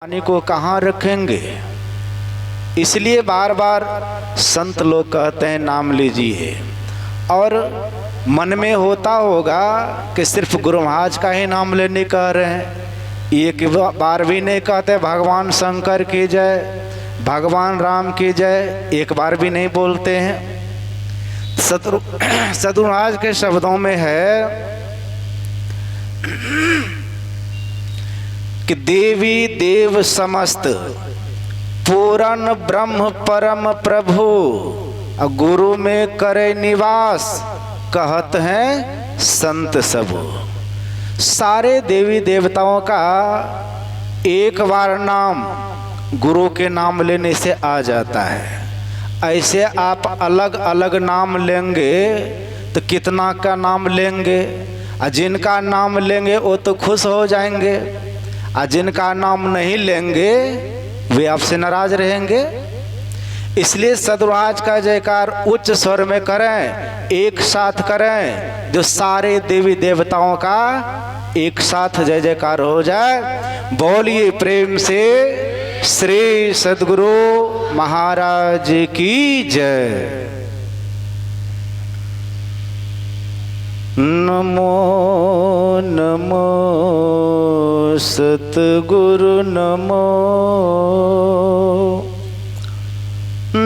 पानी को कहाँ रखेंगे। इसलिए बार बार संत लोग कहते हैं नाम लीजिए। और मन में होता होगा कि सिर्फ गुरु महाराज का ही नाम लेने कह रहे हैं, एक बार भी नहीं कहते भगवान शंकर की जय, भगवान राम की जय, एक बार भी नहीं बोलते हैं। सद्गुरु महाराज के शब्दों में है कि देवी देव समस्त पूरन ब्रह्म परम प्रभु गुरु में करे निवास, कहत हैं संत सब। सारे देवी देवताओं का एक बार नाम गुरु के नाम लेने से आ जाता है। ऐसे आप अलग अलग नाम लेंगे तो कितना का नाम लेंगे। जिनका नाम लेंगे वो तो खुश हो जाएंगे, और जिनका नाम नहीं लेंगे वे आपसे नाराज रहेंगे। इसलिए सद्गुरु महाराज का जयकार उच्च स्वर में करें, एक साथ करें, जो सारे देवी देवताओं का एक साथ जय जयकार हो जाए। बोलिए प्रेम से श्री सद्गुरु महाराज की जय। नमो नमो सतगुरु नमो,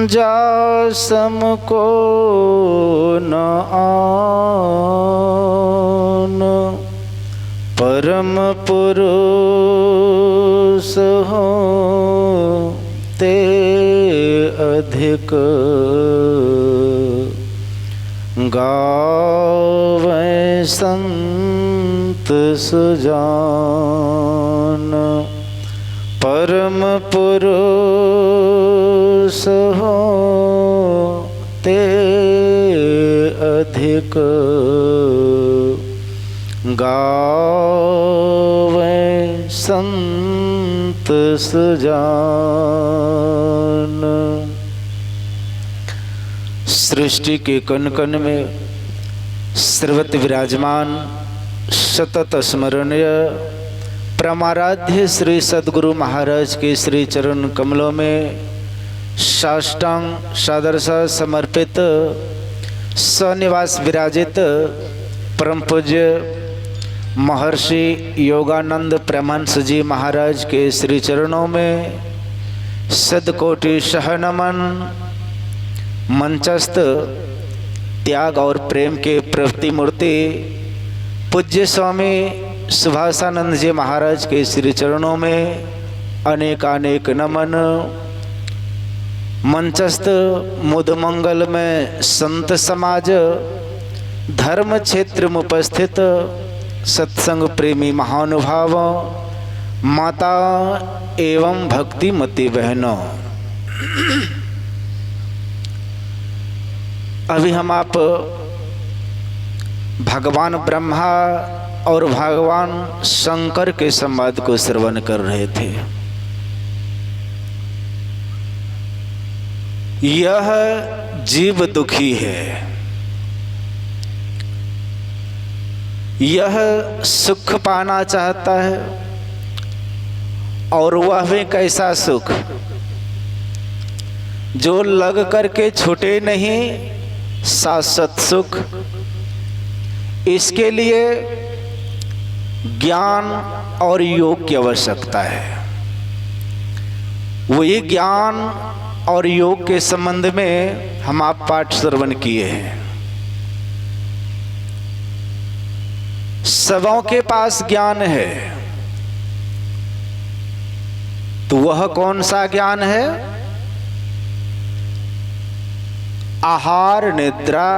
जासम को न आन, परम पुरुष हो ते अधिक, गावै संत सुजान, परम पुरुष हो ते अधिक, गावै संत सुजान। सृष्टि के कण कण में सर्वत्र विराजमान सतत स्मरणीय परमाराध्य श्री सद्गुरु महाराज के श्री चरण कमलों में साष्टांग सादर सा समर्पित सनिवास विराजित परम पूज्य महर्षि योगानंद परमहंस जी महाराज के श्री चरणों में सदकोटि सहनमन। मंचस्थ त्याग और प्रेम के प्रतिमूर्ति पूज्य स्वामी सुभाषानंद जी महाराज के श्री चरणों में अनेकानेक नमन। मंचस्थ मुदमंगल में संत समाज धर्म क्षेत्र में उपस्थित सत्संग प्रेमी महानुभाव माता एवं भक्तिमती बहनों, अभी हम आप भगवान ब्रह्मा और भगवान शंकर के संवाद को श्रवण कर रहे थे। यह जीव दुखी है, यह सुख पाना चाहता है, और वह भी कैसा सुख जो लग करके छूटे नहीं, शाश्वत सुख। इसके लिए ज्ञान और योग की आवश्यकता है। वही ज्ञान और योग के संबंध में हम आप पाठ श्रवण किए हैं। सबों के पास ज्ञान है, तो वह कौन सा ज्ञान है? आहार निद्रा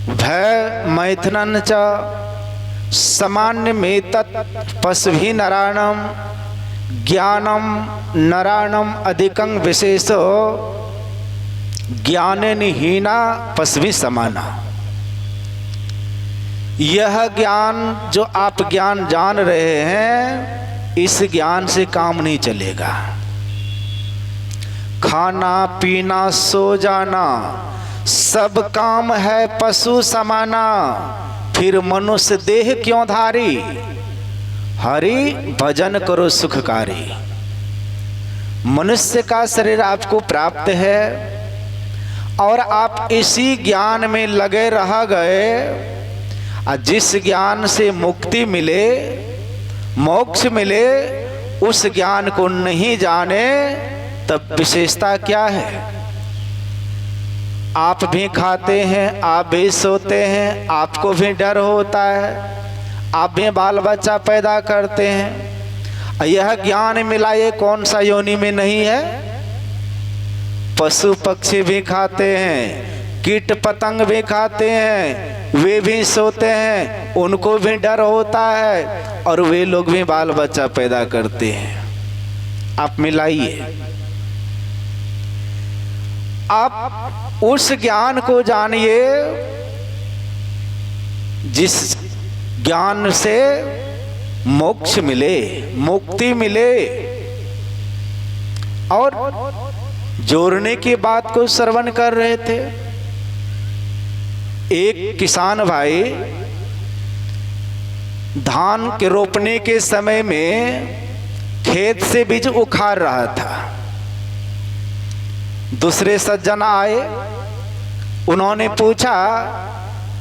भय मैथुनन च सामान्य में तत् पशुभि नराणम ज्ञानम नराणम अधिकं विशेषो ज्ञानहीना पशुभि समाना। यह ज्ञान जो आप ज्ञान जान रहे हैं, इस ज्ञान से काम नहीं चलेगा। खाना पीना सो जाना सब काम है पशु समाना, फिर मनुष्य देह क्यों धारी? हरि भजन करो सुखकारी। मनुष्य का शरीर आपको प्राप्त है और आप इसी ज्ञान में लगे रह गए, और जिस ज्ञान से मुक्ति मिले, मोक्ष मिले, उस ज्ञान को नहीं जाने, तब विशेषता क्या है? आप भी खाते हैं, आप भी सोते हैं, आपको भी डर होता है, आप भी बाल बच्चा पैदा करते हैं। यह ज्ञान मिला ये कौन सा योनि में नहीं है? पशु पक्षी भी खाते हैं, कीट पतंग भी खाते हैं, वे भी सोते हैं, उनको भी डर होता है, और वे लोग भी बाल बच्चा पैदा करते हैं। आप मिलाइए, आप उस ज्ञान को जानिए जिस ज्ञान से मोक्ष मिले, मुक्ति मिले। और जोड़ने की बात को श्रवण कर रहे थे। एक किसान भाई धान के रोपने के समय में खेत से बीज उखाड़ रहा था। दूसरे सज्जन आए, उन्होंने पूछा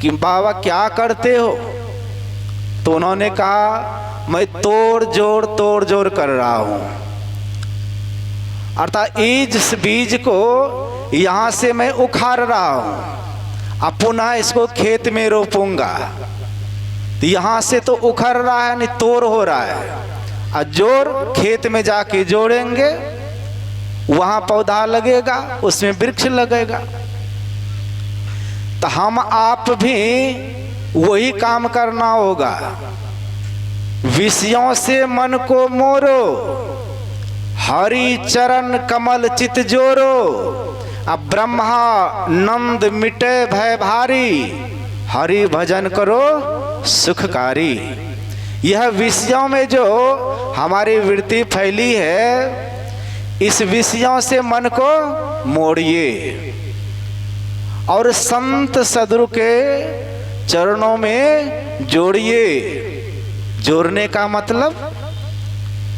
कि बाबा क्या करते हो? तो उन्होंने कहा मैं तोड़ जोड़ कर रहा हूं, अर्थात इस बीज को यहां से मैं उखाड़ रहा हूं, अब पुनः इसको खेत में रोपूंगा। तो यहां से तो उखड़ रहा है, नहीं तोड़ हो रहा है, और जोड़ खेत में जाके जोड़ेंगे, वहां पौधा लगेगा, उसमें वृक्ष लगेगा। तो हम आप भी वही काम करना होगा। विषयों से मन को मोरो, हरि चरण कमल चित जोरो, अब ब्रह्मा नंद मिटे भय भारी, हरि भजन करो सुखकारी। यह विषयों में जो हमारी वृत्ति फैली है, इस विषयों से मन को मोड़िए और संत सद्गुरु के चरणों में जोड़िए। जोड़ने का मतलब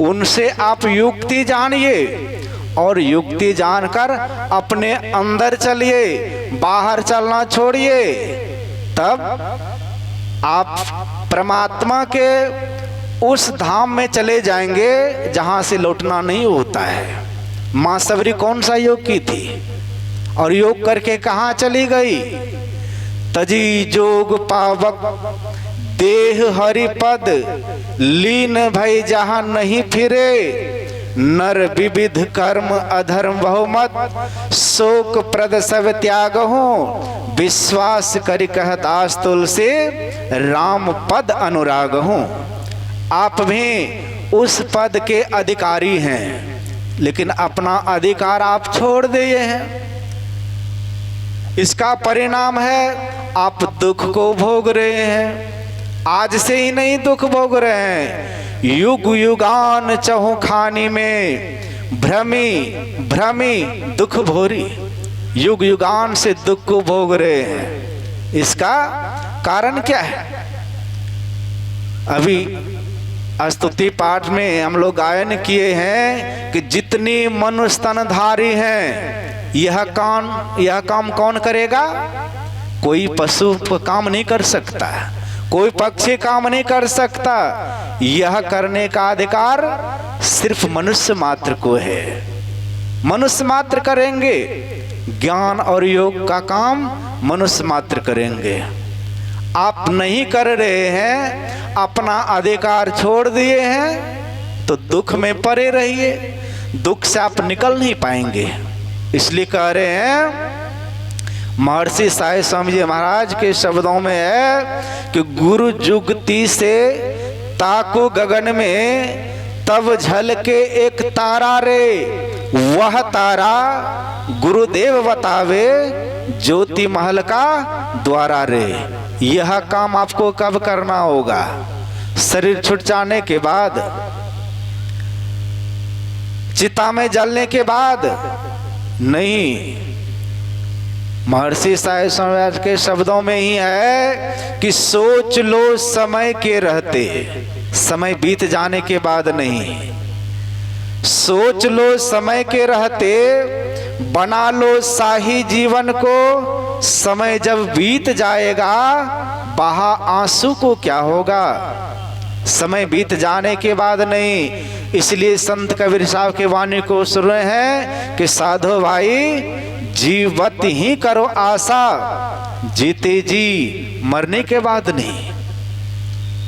उनसे आप युक्ति जानिए, और युक्ति जानकर अपने अंदर चलिए, बाहर चलना छोड़िए। तब आप परमात्मा के उस धाम में चले जाएंगे जहां से लौटना नहीं होता है। मां सबरी कौन सा योग की थी और योग करके कहां चली गई? तजी जोग पावक देह हरिपद, लीन भई जहां नहीं फिरे, नर विविध कर्म अधर्म बहुमत, शोक प्रद सब त्याग हूँ, विश्वास करि कहत आस तुलसी, राम पद अनुराग हूँ। आप भी उस पद के अधिकारी हैं, लेकिन अपना अधिकार आप छोड़ दिए हैं। इसका परिणाम है आप दुख को भोग रहे हैं। आज से ही नहीं दुख भोग रहे हैं, युग युगान चहु खानी में भ्रमी दुख भोरी। युग युगान से दुख को भोग रहे हैं। इसका कारण क्या है? अभी स्तुति पाठ में हम लोग गायन किए हैं कि जितनी मनुष्य स्तनधारी हैं, यह काम कौन करेगा? कोई पशु काम नहीं कर सकता, कोई पक्षी काम नहीं कर सकता। यह करने का अधिकार सिर्फ मनुष्य मात्र को है। मनुष्य मात्र करेंगे। ज्ञान और योग का काम मनुष्य मात्र करेंगे। आप नहीं कर रहे हैं, अपना अधिकार छोड़ दिए हैं, तो दुख में पड़े रहिए। दुख से आप निकल नहीं पाएंगे। इसलिए कह रहे हैं, महर्षि साई स्वामी जी महाराज के शब्दों में है कि गुरु जुगती से ताको गगन में, तब झलके एक तारा रे, वह तारा गुरुदेव बतावे, ज्योति महल का द्वारा रे। यह काम आपको कब करना होगा? शरीर छूट जाने के बाद, चिता में जलने के बाद नहीं। महर्षि साई स्वामी के शब्दों में ही है कि सोच लो समय के रहते, समय बीत जाने के बाद नहीं। सोच लो समय के रहते, बना लो शाही जीवन को। समय जब बीत जाएगा, बहा आंसू को क्या होगा। समय बीत जाने के बाद नहीं। इसलिए संत कबीर साहब के वाणी को सुन रहे हैं कि साधो भाई, जीवत ही करो आशा, जीते जी मरने के बाद नहीं।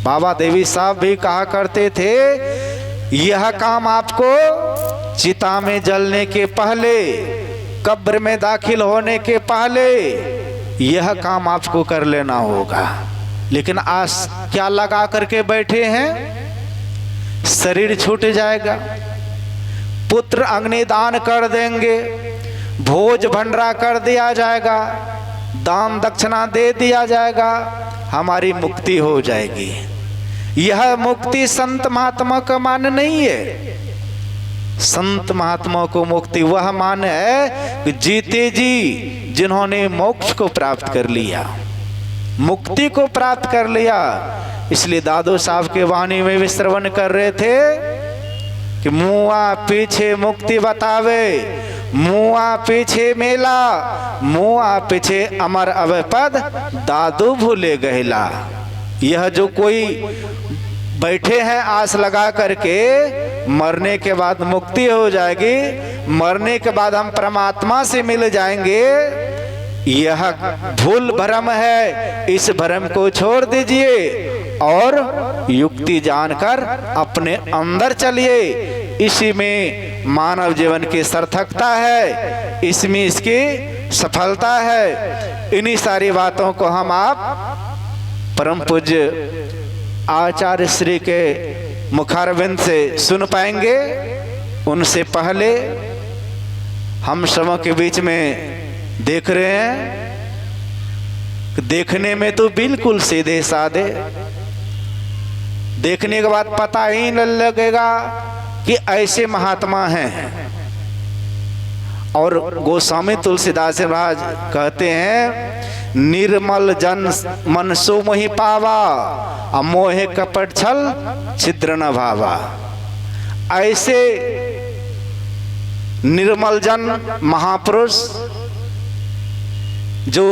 बाबा देवी साहब भी कहा करते थे, यह काम आपको चिता में जलने के पहले, कब्र में दाखिल होने के पहले यह काम आपको कर लेना होगा। लेकिन आज क्या लगा करके बैठे हैं, शरीर छूट जाएगा, पुत्र अग्निदान कर देंगे, भोज भंडरा कर दिया जाएगा, दान दक्षिणा दे दिया जाएगा, हमारी मुक्ति हो जाएगी। यह मुक्ति संत महात्मा का मान नहीं है। संत महात्मा को मुक्ति वह मान है कि जीते जी जिन्होंने मोक्ष को प्राप्त कर लिया, मुक्ति को प्राप्त कर लिया। इसलिए दादू साहब के वाणी में भी श्रवण कर रहे थे कि मुआ पीछे मुक्ति बतावे, मुआ पीछे मेला, मुआ पीछे अमर अभय पद, दादू भूले गहला। यह जो कोई बैठे हैं आस लगा करके, मरने के बाद मुक्ति हो जाएगी, मरने के बाद हम परमात्मा से मिल जाएंगे, यह भूल भ्रम है। इस भ्रम को छोड़ दीजिए और युक्ति जानकर अपने अंदर चलिए। इसी में मानव जीवन की सार्थकता है, इसमें इसकी सफलता है। इन्हीं सारी बातों को हम आप परम पूज्य आचार्य श्री के मुखारविंद से सुन पाएंगे। उनसे पहले हम सबों के बीच में देख रहे हैं, देखने में तो बिल्कुल सीधे साधे, देखने के बाद पता ही न लगेगा कि ऐसे महात्मा हैं। और गोस्वामी तुलसीदास महाराज कहते हैं, निर्मल जन मन सो मोहि पावा, अमोहे कपट छल छिद्र न भावा। ऐसे निर्मल जन महापुरुष जो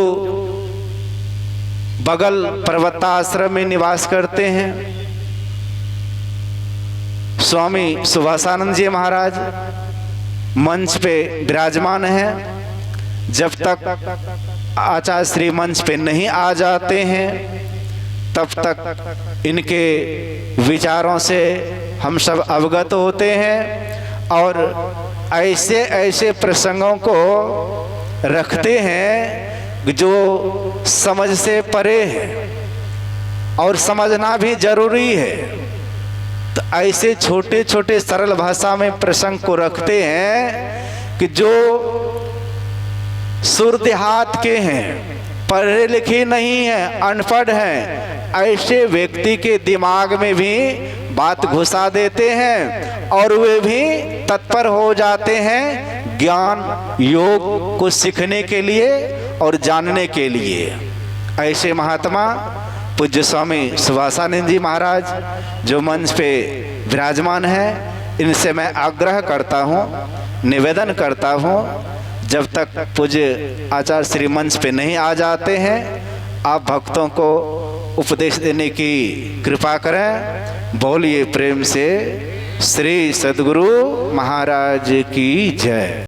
बगल पर्वताश्रम में निवास करते हैं, स्वामी सुभाषानंद जी महाराज मंच पे विराजमान हैं। जब तक आचार्य श्री मंच पे नहीं आ जाते हैं, तब तक इनके विचारों से हम सब अवगत होते हैं और ऐसे ऐसे प्रसंगों को रखते हैं जो समझ से परे है और समझना भी जरूरी है। तो ऐसे छोटे छोटे सरल भाषा में प्रसंग को रखते हैं कि जो सुरदेहात के हैं, पढ़े लिखे नहीं हैं, अनपढ़ हैं, ऐसे व्यक्ति के दिमाग में भी बात घुसा देते हैं और वे भी तत्पर हो जाते हैं ज्ञान योग को सीखने के लिए और जानने के लिए। ऐसे महात्मा पूज्य स्वामी सुभाषानंद जी महाराज जो मंच पे विराजमान हैं, इनसे मैं आग्रह करता हूँ, निवेदन करता हूँ, जब तक पूज्य आचार्य श्री मंच पे नहीं आ जाते हैं, आप भक्तों को उपदेश देने की कृपा करें। बोलिए प्रेम से श्री सद्गुरु महाराज की जय।